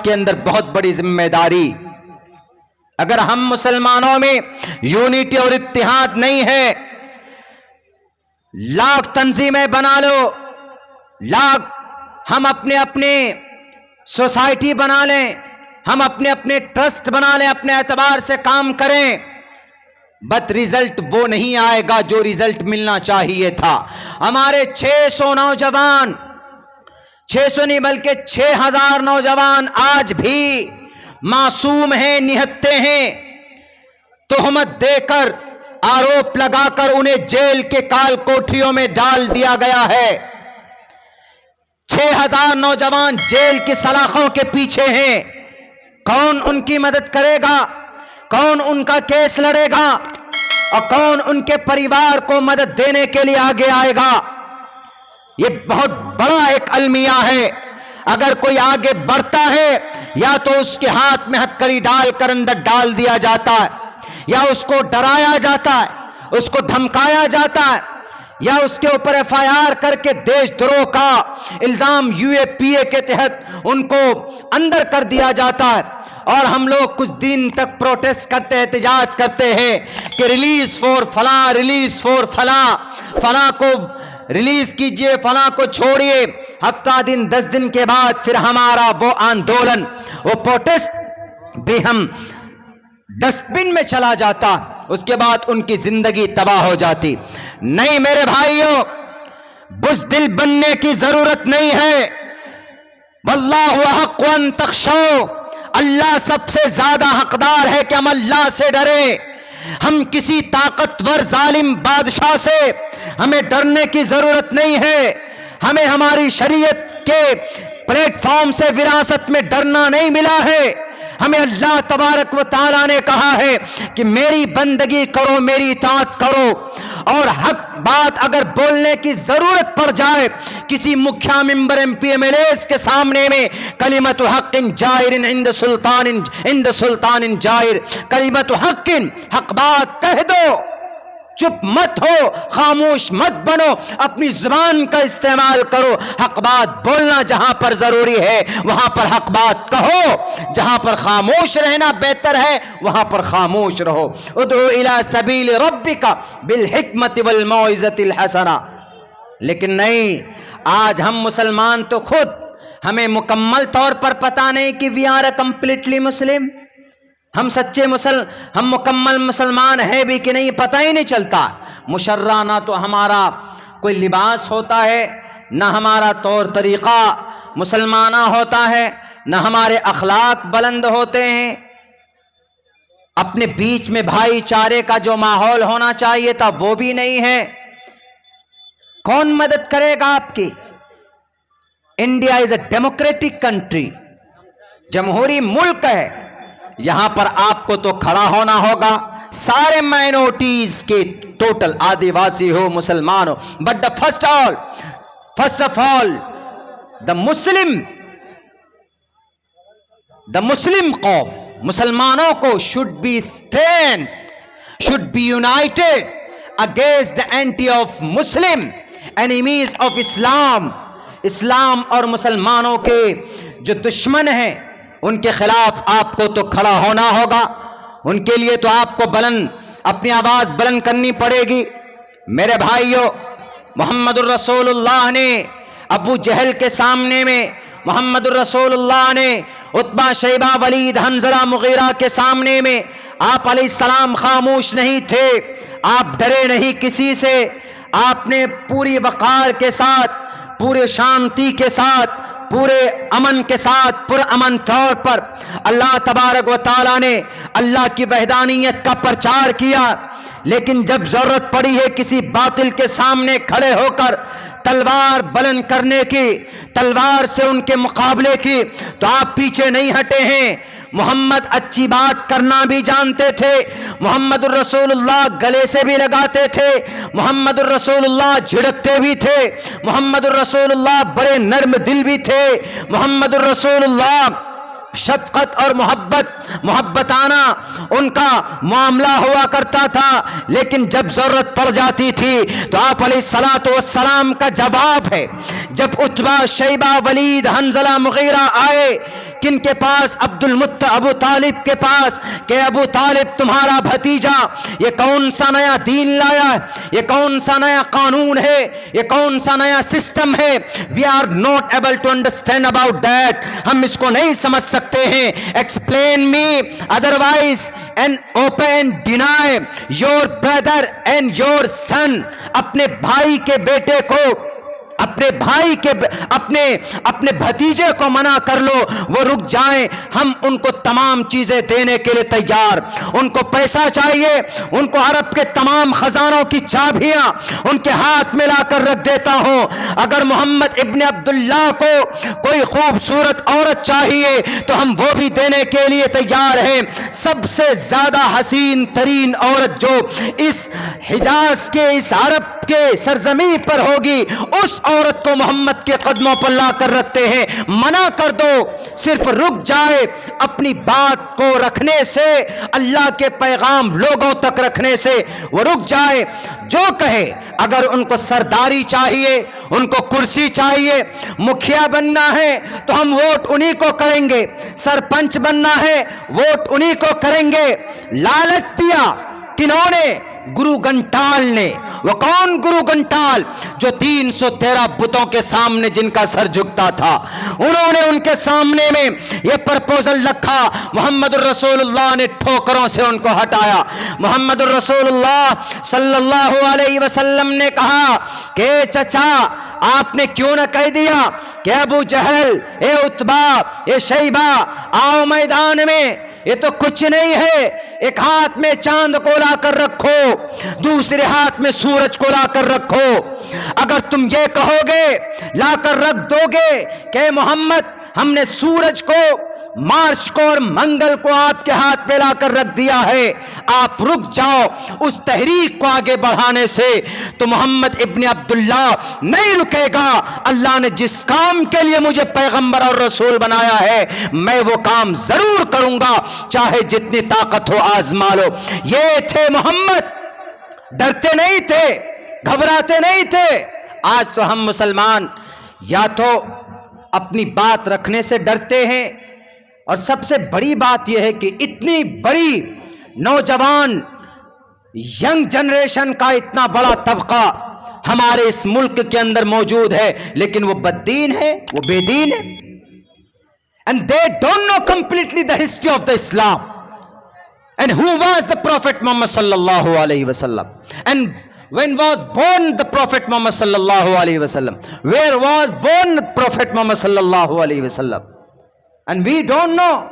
کے اندر بہت بڑی ذمہ داری. اگر ہم مسلمانوں میں یونٹی اور اتحاد نہیں ہے، لاکھ تنظیمیں بنا لو، لاکھ ہم اپنے سوسائٹی بنا لیں، ہم اپنے ٹرسٹ بنا لیں، اپنے اعتبار سے کام کریں، بٹ رزلٹ وہ نہیں آئے گا جو رزلٹ ملنا چاہیے تھا. ہمارے 600 نوجوان، 600 نہیں بلکہ 6000 نوجوان آج بھی معصوم ہیں، نہتے ہیں. تہمت دے کر، آروپ لگا کر انہیں جیل کے کال کوٹھیوں میں ڈال دیا گیا ہے. 6000 نوجوان جیل کی سلاخوں کے پیچھے ہیں. کون ان کی مدد کرے گا؟ کون ان کا کیس لڑے گا؟ اور کون ان کے پریوار کو مدد دینے کے لیے آگے آئے گا؟ یہ بہت بڑا ایک المیہ ہے. اگر کوئی آگے بڑھتا ہے، یا تو اس کے ہاتھ میں ہتکڑی ڈال کر اندر ڈال دیا جاتا ہے، یا اس کو ڈرایا جاتا ہے، اس کو دھمکایا جاتا ہے، یا اس کے اوپر FIR کر کے دیش دروہ کا الزام UAPA کے تحت ان کو اندر کر دیا جاتا ہے. اور ہم لوگ کچھ دن تک پروٹیسٹ کرتے، احتجاج کرتے ہیں کہ ریلیز فور فلاں، ریلیز فور فلاں، فلاں کو ریلیز کیجئے، فلاں کو چھوڑیے. ہفتہ دن 10 دن کے بعد پھر ہمارا وہ آندولن، وہ پروٹیسٹ بھی ہم ڈسٹ بن میں چلا جاتا. اس کے بعد ان کی زندگی تباہ ہو جاتی. نہیں میرے بھائیوں، بزدل بننے کی ضرورت نہیں ہے. واللہ احق ان تخشوا، اللہ سب سے زیادہ حقدار ہے کہ ہم اللہ سے ڈریں. ہم کسی طاقتور ظالم بادشاہ سے ہمیں ڈرنے کی ضرورت نہیں ہے. ہمیں ہماری شریعت کے پلیٹ فارم سے وراثت میں ڈرنا نہیں ملا ہے. ہمیں اللہ تبارک و تعالیٰ نے کہا ہے کہ میری بندگی کرو، میری اطاعت کرو، اور حق بات اگر بولنے کی ضرورت پڑ جائے کسی مکھیا ممبر MP MLAs کے سامنے میں، کلمت حق جائر عند سلطان جائر، کلمت حق، حق بات کہہ دو، چپ مت ہو، خاموش مت بنو، اپنی زبان کا استعمال کرو. حق بات بولنا جہاں پر ضروری ہے وہاں پر حق بات کہو، جہاں پر خاموش رہنا بہتر ہے وہاں پر خاموش رہو. ادعو الی سبیل ربک بالحکمت والموعظۃ الحسنہ. لیکن نہیں، آج ہم مسلمان تو خود ہمیں مکمل طور پر پتہ نہیں کہ وی آر اے کمپلیٹلی مسلم، ہم سچے ہم مکمل مسلمان ہیں بھی کہ نہیں پتہ ہی نہیں چلتا. مشرہ نہ تو ہمارا کوئی لباس ہوتا ہے، نہ ہمارا طور طریقہ مسلمانہ ہوتا ہے، نہ ہمارے اخلاق بلند ہوتے ہیں. اپنے بیچ میں بھائی چارے کا جو ماحول ہونا چاہیے تھا وہ بھی نہیں ہے. کون مدد کرے گا آپ کی؟ India is a democratic country, جمہوری ملک ہے. یہاں پر آپ کو تو کھڑا ہونا ہوگا، سارے مائنورٹیز کے ٹوٹل، آدیواسی ہو، مسلمان ہو، بٹ فرسٹ آف آل دا مسلم قوم، مسلمانوں کو should be united against the anti of Muslim enemies of Islam. اسلام اور مسلمانوں کے جو دشمن ہیں ان کے خلاف آپ کو تو کھڑا ہونا ہوگا. ان کے لیے تو آپ کو اپنی آواز بلند کرنی پڑے گی. میرے بھائیوں، محمد الرسول اللہ نے ابو جہل کے سامنے میں، محمد الرسول اللہ نے عتبہ، شیبہ، ولید، حنظلہ، مغیرہ کے سامنے میں، آپ علیہ السلام خاموش نہیں تھے. آپ ڈرے نہیں کسی سے. آپ نے پوری وقار کے ساتھ، پورے شانتی کے ساتھ، پورے امن کے ساتھ، پر امن طور پر اللہ تبارک و تعالیٰ نے اللہ کی وحدانیت کا پرچار کیا. لیکن جب ضرورت پڑی ہے کسی باطل کے سامنے کھڑے ہو کر تلوار بلند کرنے کی، تلوار سے ان کے مقابلے کی، تو آپ پیچھے نہیں ہٹے ہیں. محمد اچھی بات کرنا بھی جانتے تھے. محمد الرسول اللہ گلے سے بھی لگاتے تھے. محمد الرسول اللہ جھڑکتے بھی تھے. محمد الرسول اللہ بڑے نرم دل بھی تھے. محمد الرسول اللہ شفقت اور محبتانہ ان کا معاملہ ہوا کرتا تھا. لیکن جب ضرورت پڑ جاتی تھی تو آپ علیہ الصلوۃ والسلام کا جواب ہے. جب عتبہ، شیبہ، ولید، حنظلہ، مغیرہ آئے کن کے پاس؟ ابو طالب کے پاس، کہ ابو طالب تمہارا بھتیجا یہ کون سا نیا دین لایا ہے، یہ کون سا نیا قانون ہے، یہ کون سا نیا سسٹم ہے. We are not able to understand about that, ہم اس کو نہیں سمجھ سکتے ہیں. Explain me otherwise and open deny your brother and your son. اپنے بھائی کے بیٹے کو، اپنے بھائی کے اپنے بھتیجے کو منع کر لو، وہ رک جائیں، ہم ان کو تمام چیزیں دینے کے لیے تیار. ان کو پیسہ چاہیے، ان کو عرب کے تمام خزانوں کی چابیاں ان کے ہاتھ میں لا کر رکھ دیتا ہوں. اگر محمد ابن عبداللہ کو کوئی خوبصورت عورت چاہیے تو ہم وہ بھی دینے کے لیے تیار ہیں. سب سے زیادہ حسین ترین عورت جو اس حجاز کے، اس عرب کے سرزمین پر ہوگی، اس عورت کو محمد کے قدموں پر لا کر رکھتے ہیں. منع کر دو، صرف رک جائے اپنی بات کو رکھنے سے، اللہ کے پیغام لوگوں تک رکھنے سے، وہ رک جائے. جو کہے، اگر ان کو سرداری چاہیے، ان کو کرسی چاہیے، مکھیا بننا ہے تو ہم ووٹ انہی کو کریں گے، سرپنچ بننا ہے ووٹ انہی کو کریں گے. لالچ دیا کنہوں نے؟ گرو گھنٹال نے. وہ کون گرو گھنٹال؟ جو 313 بتوں کے سامنے جن کا سر جھکتا تھا، انہوں نے ان کے سامنے میں یہ پرپوزل رکھا. محمد الرسول اللہ نے ٹھوکروں سے ان کو ہٹایا. محمد الرسول اللہ صلی اللہ علیہ وسلم نے کہا کہ چچا آپ نے کیوں نہ کہہ دیا کہ ابو جہل، اے عتبہ، اے شیبہ، آؤ میدان میں. یہ تو کچھ نہیں ہے، ایک ہاتھ میں چاند کو لا کر رکھو، دوسرے ہاتھ میں سورج کو لا کر رکھو. اگر تم یہ کہو گے، لا کر رکھ دو گے کہ محمد ہم نے سورج کو، مارچ کو اور منگل کو آپ کے ہاتھ پہ لا کر رکھ دیا ہے، آپ رک جاؤ اس تحریک کو آگے بڑھانے سے، تو محمد ابن عبداللہ نہیں رکے گا. اللہ نے جس کام کے لیے مجھے پیغمبر اور رسول بنایا ہے، میں وہ کام ضرور کروں گا، چاہے جتنی طاقت ہو آزما لو. یہ تھے محمد، ڈرتے نہیں تھے، گھبراتے نہیں تھے. آج تو ہم مسلمان یا تو اپنی بات رکھنے سے ڈرتے ہیں، اور سب سے بڑی بات یہ ہے کہ اتنی بڑی نوجوان ینگ جنریشن کا اتنا بڑا طبقہ ہمارے اس ملک کے اندر موجود ہے، لیکن وہ بددین ہے، وہ بے دین ہے. And they don't know completely the history of the Islam. And who was the Prophet Muhammad sallallahu alayhi wa sallam? And when was born the Prophet Muhammad sallallahu alayhi wa sallam? Where was born the Prophet Muhammad sallallahu alayhi wa sallam? And we don't know.